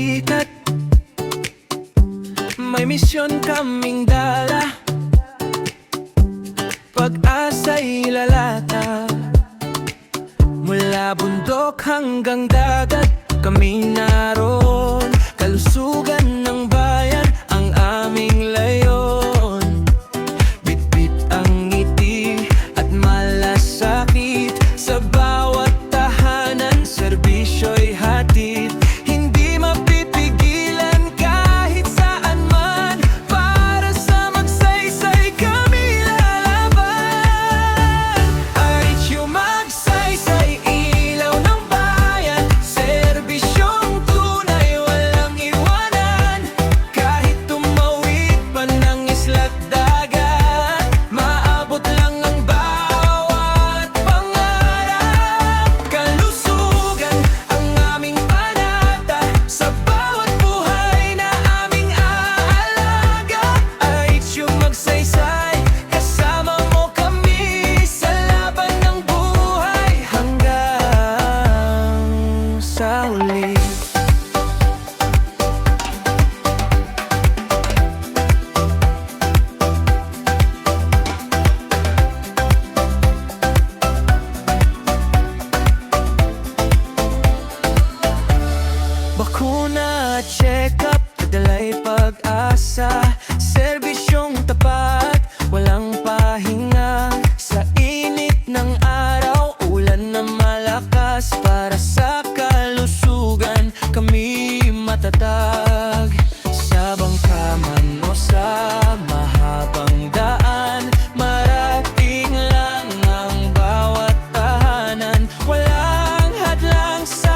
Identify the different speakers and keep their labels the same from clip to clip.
Speaker 1: sikat. May misyon kaming dala, pag-asa'y lalata. Mula bundok hanggang dagat, kami naroon. Kalusugan ng bayan ang aming layon. Bitbit ang ngiti at malasakit. Sa bawat tahanan, serbisyo'y hatid. Hindi mapipigilan kahit saan man. Para sa magsaysay kami lalaban. RHU Magsaysay, ilaw ng bayan. Serbisyong tunay, walang iwanan. Kahit tumawid pa ng isla't dagat, maabot lang ang bawat pangarap. Kalusugan ang aming panata, sa bawat buhay na aming aalaga. RHU Magsaysay, kasama mo kami sa laban ng buhay hanggang sa huli. Bakuna at check-up, padala'y pag-asa. Serbisyong tapat, walang pahinga. Sa init ng araw, ulan na malakas. Para sa kalusugan, kami matatag. Sa bangka man o sa mahabang daan, marating lang ang bawat tahanan. Walang hadlang sa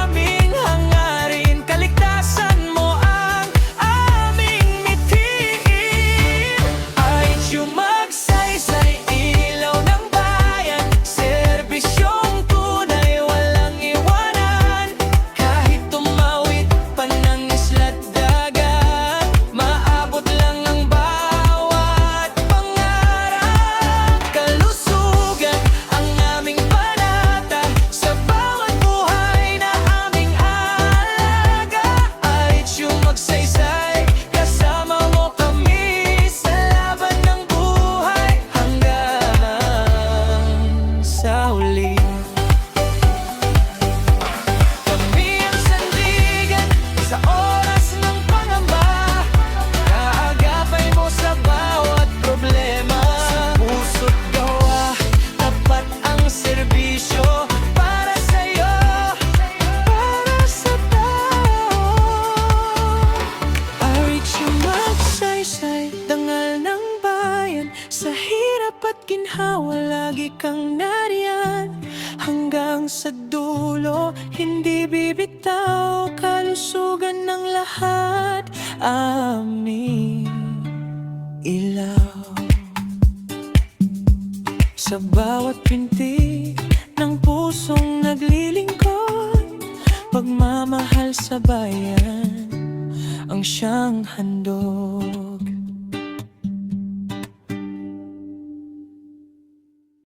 Speaker 1: aming hangarin. Kaligtasan mo ang aming mitiin. RHU Magsaysay, ilaw ng bayan. Serbisyong tunay, walang iwanan. Kahit tumawid pa ng isla't dagat, maabot lang ang bawat pangarap. Kalusugan ang aming panata, sa bawat buhay na aming aalaga. RHU Magsaysay, kasama mo kami sa laban ng buhay hanggang sa huli. Kami ang sandigan sa oras ng pangamba. Kaagapay mo sa bawat problema. Sa puso't gawa, tapat ang serbisyo. Para sa'yo, para sa tao. RHU Magsaysay, dangal ng bayan. Sa hirap at ginhawa, lagi kang nariyan. Hanggang sa dulo, hindi bibitaw. Kalusugan ng lahat, aming ilaw. Sa bawat pintig ng pusong naglilingkod, pagmamahal sa bayan ang siyang handog.